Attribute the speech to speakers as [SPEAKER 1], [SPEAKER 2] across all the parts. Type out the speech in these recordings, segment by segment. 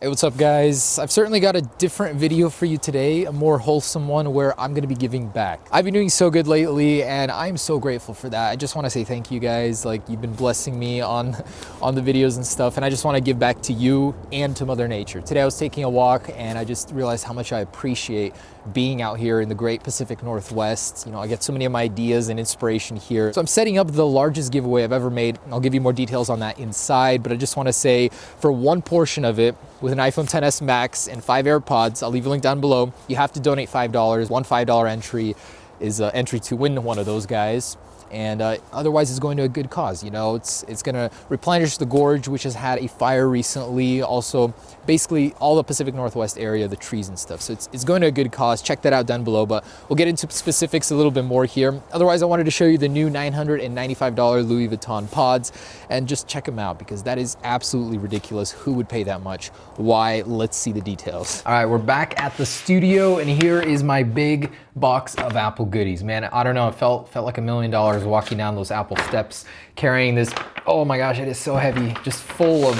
[SPEAKER 1] Hey, what's up guys? I've certainly got a different video for you today, a more wholesome one where I'm gonna be giving back. I've been doing so good lately and I'm so grateful for that. I just wanna say thank you guys. Like, you've been blessing me on the videos and stuff, and I just wanna give back to you and to Mother Nature. Today I was taking a walk and I just realized how much I appreciate being out here in the great Pacific Northwest. You know, I get so many of my ideas and inspiration here. So I'm setting up the largest giveaway I've ever made. I'll give you more details on that inside, but I just wanna say for one portion of it, with an iPhone XS Max and 5 AirPods, I'll leave a link down below. You have to donate $5. One $5 entry is an entry to win one of those guys. And otherwise it's going to a good cause. You know, it's gonna replenish the gorge, which has had a fire recently. Also, basically all the Pacific Northwest area, the trees and stuff. So it's going to a good cause. Check that out down below, but we'll get into specifics a little bit more here. Otherwise, I wanted to show you the new $995 Louis Vuitton pods, and just check them out because that is absolutely ridiculous. Who would pay that much? Why? Let's see the details. All right, we're back at the studio, and here is my big box of Apple goodies. Man, I don't know, it felt like $1 million walking down those Apple steps, carrying this. Oh my gosh, it is so heavy, just full of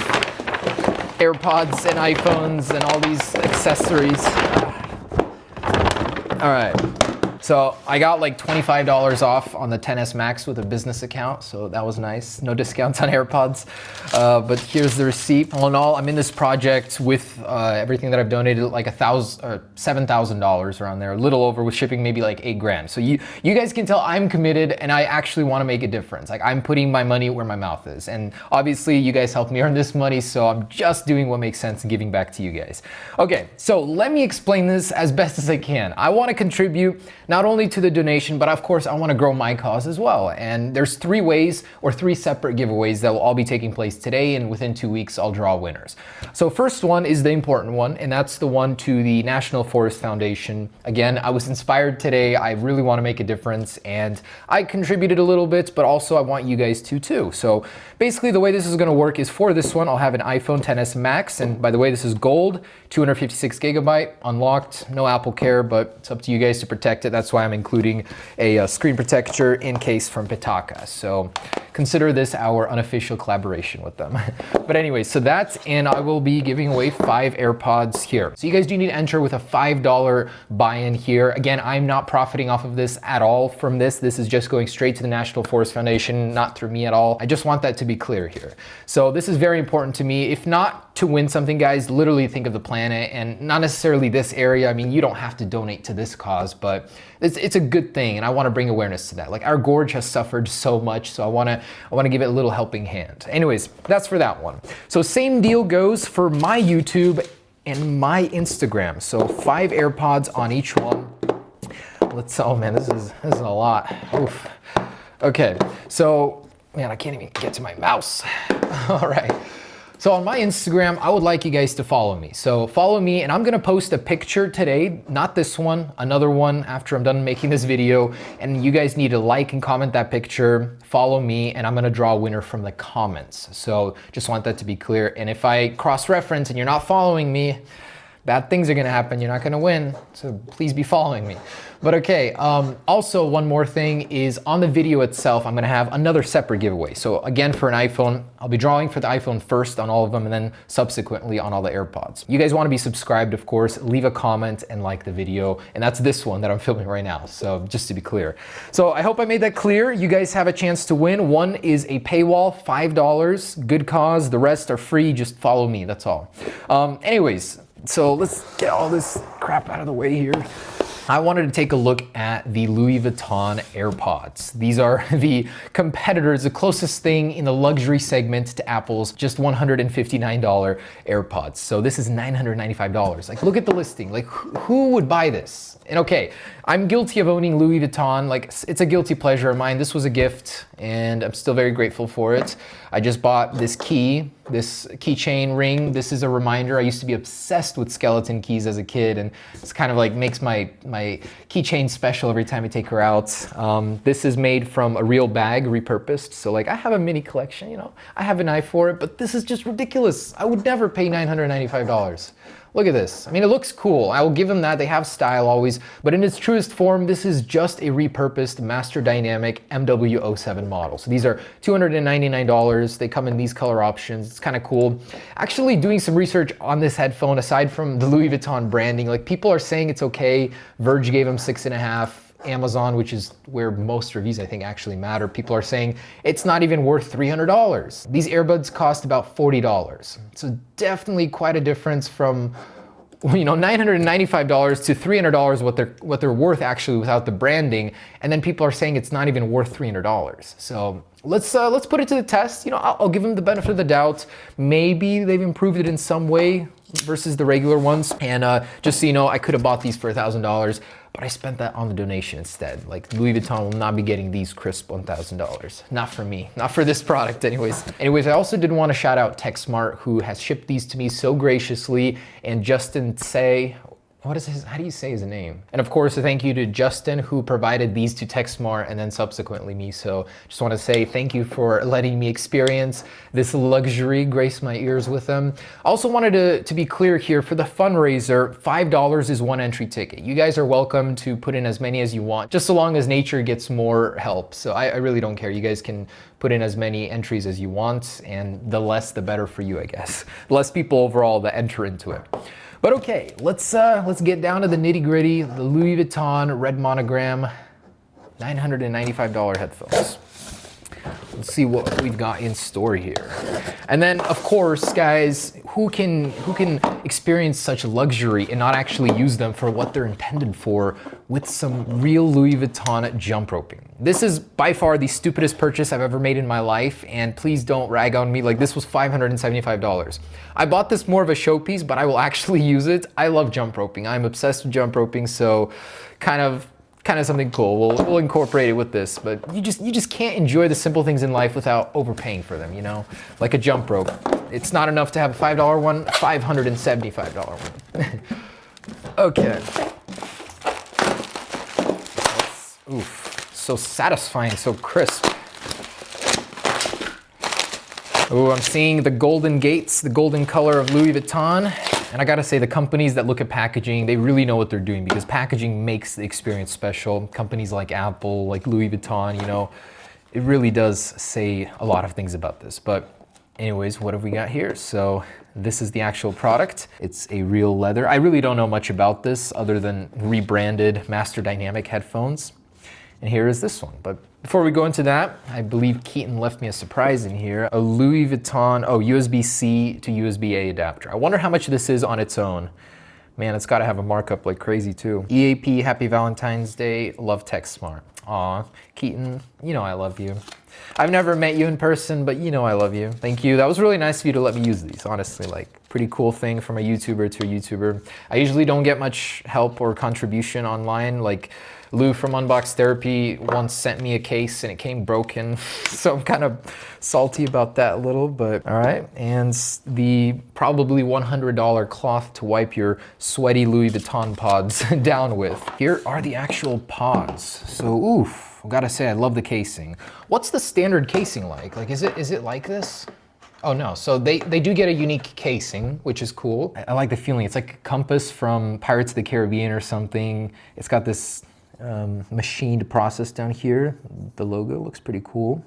[SPEAKER 1] AirPods and iPhones and all these accessories. All right, so I got like $25 off on the XS Max with a business account, so that was nice. No discounts on AirPods, but here's the receipt. All in all, I'm in this project with everything that I've donated, like $7,000 around there, a little over, with shipping maybe like $8 grand. So you guys can tell I'm committed and I actually want to make a difference. Like, I'm putting my money where my mouth is, and obviously you guys helped me earn this money, so I'm just doing what makes sense and giving back to you guys. Okay, so let me explain this as best as I can. I want to contribute not only to the donation, but of course I want to grow my cause as well. And there's three ways, or three separate giveaways, that will all be taking place today, and within 2 weeks I'll draw winners. So first one is the important one, and that's the one to the National Forest Foundation. Again, I was inspired today. I really want to make a difference, and I contributed a little bit, but also I want you guys to too. So basically the way this is going to work is, for this one I'll have an iPhone XS Max, and by the way, this is gold, 256 gigabyte, unlocked, no Apple Care, but it's up to you guys to protect it. That's why I'm including a screen protector in case from Pitaka. So consider this our unofficial collaboration with them. But anyway, so that's, and I will be giving away 5 AirPods here. So you guys do need to enter with a $5 buy-in here. Again, I'm not profiting off of this at all from this. This is just going straight to the National Forest Foundation, not through me at all. I just want that to be clear here. So this is very important to me. If not to win something, guys, literally think of the planet, and not necessarily this area. I mean, you don't have to donate to this cause, but it's a good thing, and I want to bring awareness to that. Like, our gorge has suffered so much, so I want to give it a little helping hand. Anyways, that's for that one. So same deal goes for my YouTube and my Instagram. So 5 AirPods on each one. Oh man, this is a lot. Oof. Okay, so man, I can't even get to my mouse. All right. So on my Instagram, I would like you guys to follow me. So follow me, and I'm gonna post a picture today, not this one, another one after I'm done making this video. And you guys need to like and comment that picture, follow me, and I'm gonna draw a winner from the comments. So just want that to be clear. And if I cross-reference and you're not following me, bad things are gonna happen. You're not gonna win, so please be following me. But okay, also one more thing is, on the video itself, I'm gonna have another separate giveaway. So again, for an iPhone, I'll be drawing for the iPhone first on all of them, and then subsequently on all the AirPods. You guys wanna be subscribed, of course, leave a comment and like the video, and that's this one that I'm filming right now, so just to be clear. So I hope I made that clear. You guys have a chance to win. One is a paywall, $5, good cause. The rest are free, just follow me, that's all. Anyways, so let's get all this crap out of the way here. I wanted to take a look at the Louis Vuitton AirPods. These are the competitors, the closest thing in the luxury segment to Apple's just $159 AirPods. So this is $995. Like, look at the listing. Like, who would buy this? And okay, I'm guilty of owning Louis Vuitton. Like, it's a guilty pleasure of mine. This was a gift, and I'm still very grateful for it. I just bought this keychain ring. This is a reminder. I used to be obsessed with skeleton keys as a kid, and it's kind of like makes my keychain special every time I take her out. This is made from a real bag, repurposed. So like, I have a mini collection, you know, I have an eye for it, but this is just ridiculous. I would never pay $995. Look at this. I mean, it looks cool. I will give them that. They have style always, but in its truest form, this is just a repurposed Master Dynamic MW07 model. So these are $299. They come in these color options. It's kind of cool. Actually doing some research on this headphone, aside from the Louis Vuitton branding, like people are saying it's okay. Verge gave them 6.5. Amazon, which is where most reviews I think actually matter, people are saying it's not even worth $300. These earbuds cost about $40. So definitely quite a difference from, you know, $995 to $300 what they're worth actually without the branding, and then people are saying it's not even worth $300. So let's put it to the test. You know, I'll give them the benefit of the doubt. Maybe they've improved it in some way versus the regular ones. And just so you know, I could have bought these for $1,000, but I spent that on the donation instead. Like Louis Vuitton will not be getting these crisp $1,000. Not for me, not for this product anyways. Anyways, I also did want to shout out TechSmart, who has shipped these to me so graciously, and Justin Say, what is his, how do you say his name? And of course, a thank you to Justin, who provided these to TechSmart and then subsequently me. So just want to say thank you for letting me experience this luxury, grace my ears with them. Also wanted to be clear here, for the fundraiser, $5 is one entry ticket. You guys are welcome to put in as many as you want, just so long as nature gets more help. So I really don't care. You guys can put in as many entries as you want, and the less the better for you, I guess. The less people overall that enter into it. But okay, let's get down to the nitty gritty. The Louis Vuitton red monogram, $995 headphones. Let's see what we've got in store here. And then of course, guys, who can experience such luxury and not actually use them for what they're intended for with some real Louis Vuitton jump roping? This is by far the stupidest purchase I've ever made in my life, and please don't rag on me. Like, this was $575. I bought this more of a showpiece, but I will actually use it. I love jump roping. I'm obsessed with jump roping, so kind of something cool. We'll incorporate it with this, but you just can't enjoy the simple things in life without overpaying for them, you know? Like a jump rope. It's not enough to have a $5 one, $575 one. Okay. Oof, so satisfying, so crisp. Oh, I'm seeing the golden gates, the golden color of Louis Vuitton. And I gotta say, the companies that look at packaging, they really know what they're doing, because packaging makes the experience special. Companies like Apple, like Louis Vuitton, you know, it really does say a lot of things about this. But anyways, what have we got here? So this is the actual product. It's a real leather. I really don't know much about this other than rebranded Master Dynamic headphones. And here is this one. But before we go into that, I believe Keaton left me a surprise in here. A Louis Vuitton, USB-C to USB-A adapter. I wonder how much this is on its own. Man, it's gotta have a markup like crazy too. EAP, happy Valentine's Day, love TechSmart. Aw, Keaton, you know I love you. I've never met you in person, but you know I love you. Thank you. That was really nice of you to let me use these, honestly. Like, pretty cool thing from a YouTuber to a YouTuber. I usually don't get much help or contribution online. Like, Lou from Unbox Therapy once sent me a case and it came broken. So I'm kind of salty about that a little, but all right. And the probably $100 cloth to wipe your sweaty Louis Vuitton pods down with. Here are the actual pods. So, oof, I gotta say, I love the casing. What's the standard casing like? Like, is it like this? Oh no, so they do get a unique casing, which is cool. I like the feeling. It's like a compass from Pirates of the Caribbean or something. It's got this machined process down here. The logo looks pretty cool.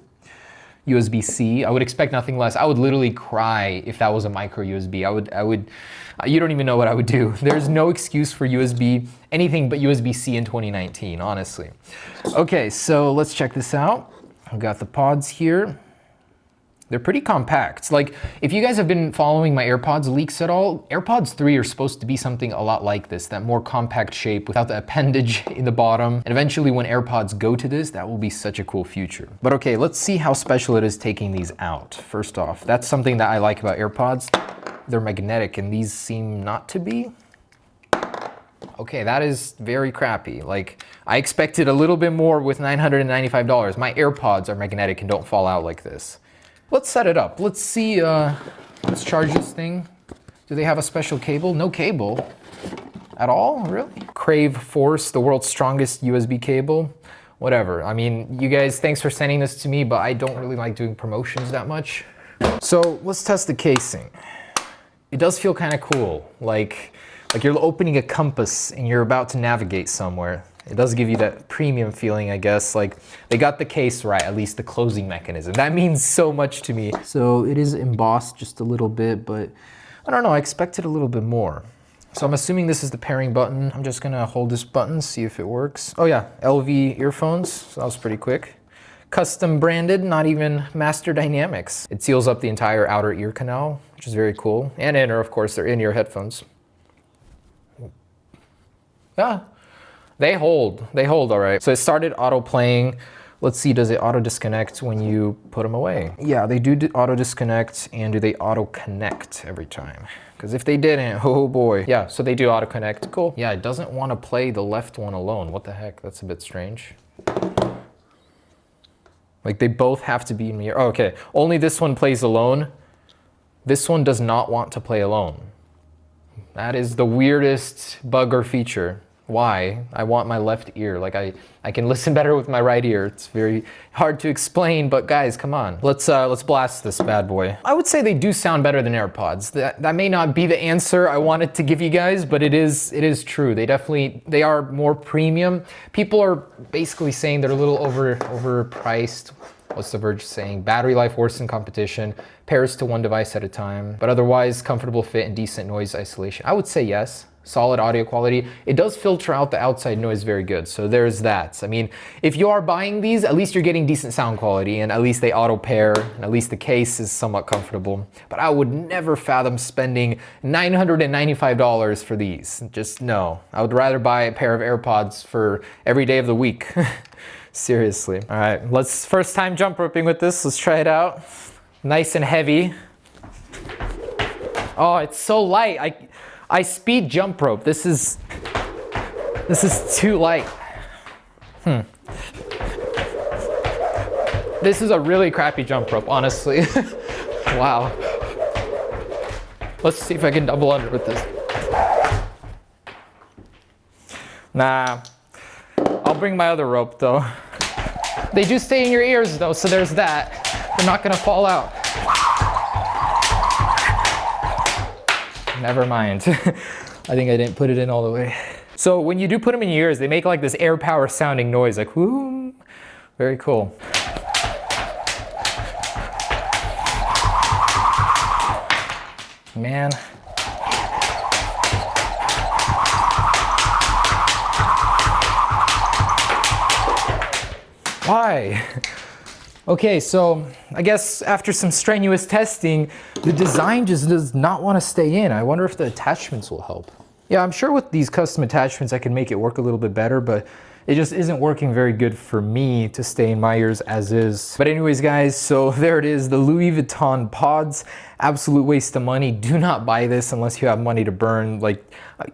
[SPEAKER 1] USB-C, I would expect nothing less. I would literally cry if that was a micro USB. I would, you don't even know what I would do. There's no excuse for USB, anything but USB-C in 2019, honestly. Okay, so let's check this out. I've got the pods here. They're pretty compact. Like, if you guys have been following my AirPods leaks at all, AirPods 3 are supposed to be something a lot like this, that more compact shape without the appendage in the bottom. And eventually when AirPods go to this, that will be such a cool future. But okay, let's see how special it is taking these out. First off, that's something that I like about AirPods. They're magnetic, and these seem not to be. Okay, that is very crappy. Like, I expected a little bit more with $995. My AirPods are magnetic and don't fall out like this. Let's set it up. Let's see, let's charge this thing. Do they have a special cable? No cable at all, really? Crave Force, the world's strongest USB cable. Whatever, I mean, you guys, thanks for sending this to me, but I don't really like doing promotions that much. So let's test the casing. it does feel kind of cool. Like you're opening a compass and you're about to navigate somewhere. It does give you that premium feeling, I guess. Like they got the case right, at least the closing mechanism. That means so much to me. So it is embossed just a little bit, but I don't know, I expected a little bit more. So I'm assuming this is the pairing button. I'm just gonna hold this button, see if it works. Oh yeah, LV earphones, so that was pretty quick. Custom branded, not even Master Dynamics. It seals up the entire outer ear canal, which is very cool. And inner, of course, they're in-ear headphones. Ah, they hold all right. So it started auto playing. Let's see, does it auto disconnect when you put them away? Yeah, they do auto disconnect, and do they auto connect every time? Because if they didn't, oh boy. Yeah, so they do auto connect, cool. Yeah, it doesn't want to play the left one alone. What the heck, that's a bit strange. Like they both have to be in the ear. Oh, okay, only this one plays alone. This one does not want to play alone. That is the weirdest bug or feature. Why? I want my left ear. Like I can listen better with my right ear. It's very hard to explain, but guys, come on. Let's blast this bad boy. I would say they do sound better than AirPods. That may not be the answer I wanted to give you guys, but it is true. They are more premium. People are basically saying they're a little overpriced. What's The Verge saying? Battery life worse than competition, pairs to one device at a time, but otherwise comfortable fit and decent noise isolation. I would say yes. Solid audio quality. It does filter out the outside noise very good, so there's that. I mean, if you are buying these, at least you're getting decent sound quality, and at least they auto pair, and at least the case is somewhat comfortable. But I would never fathom spending $995 for these. Just no. I would rather buy a pair of AirPods for every day of the week. Seriously. All right, first time jump roping with this. Let's try it out. Nice and heavy. Oh, it's so light. I speed jump rope. This is too light. This is a really crappy jump rope, honestly. Wow. Let's see if I can double under with this. Nah, I'll bring my other rope though. They do stay in your ears though, so there's that. They're not gonna fall out. Never mind. I think I didn't put it in all the way. So when you do put them in your ears, they make like this air power sounding noise, like whoo. Very cool. Man. Why? Okay, so I guess after some strenuous testing, the design just does not want to stay in. I wonder if the attachments will help. Yeah, I'm sure with these custom attachments I can make it work a little bit better, but it just isn't working very good for me to stay in my ears as is. But anyways, guys, so there it is, the Louis Vuitton Pods. Absolute waste of money. Do not buy this unless you have money to burn. Like,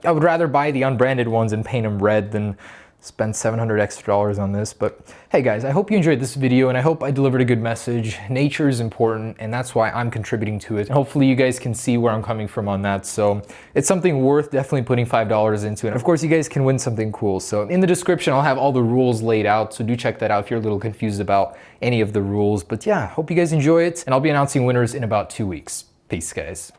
[SPEAKER 1] I would rather buy the unbranded ones and paint them red than spend $700 extra on this. But hey guys, I hope you enjoyed this video and I hope I delivered a good message. Nature is important and that's why I'm contributing to it. And hopefully you guys can see where I'm coming from on that. So it's something worth definitely putting $5 into. And of course you guys can win something cool. So in the description, I'll have all the rules laid out. So do check that out if you're a little confused about any of the rules. But yeah, hope you guys enjoy it. And I'll be announcing winners in about 2 weeks. Peace, guys.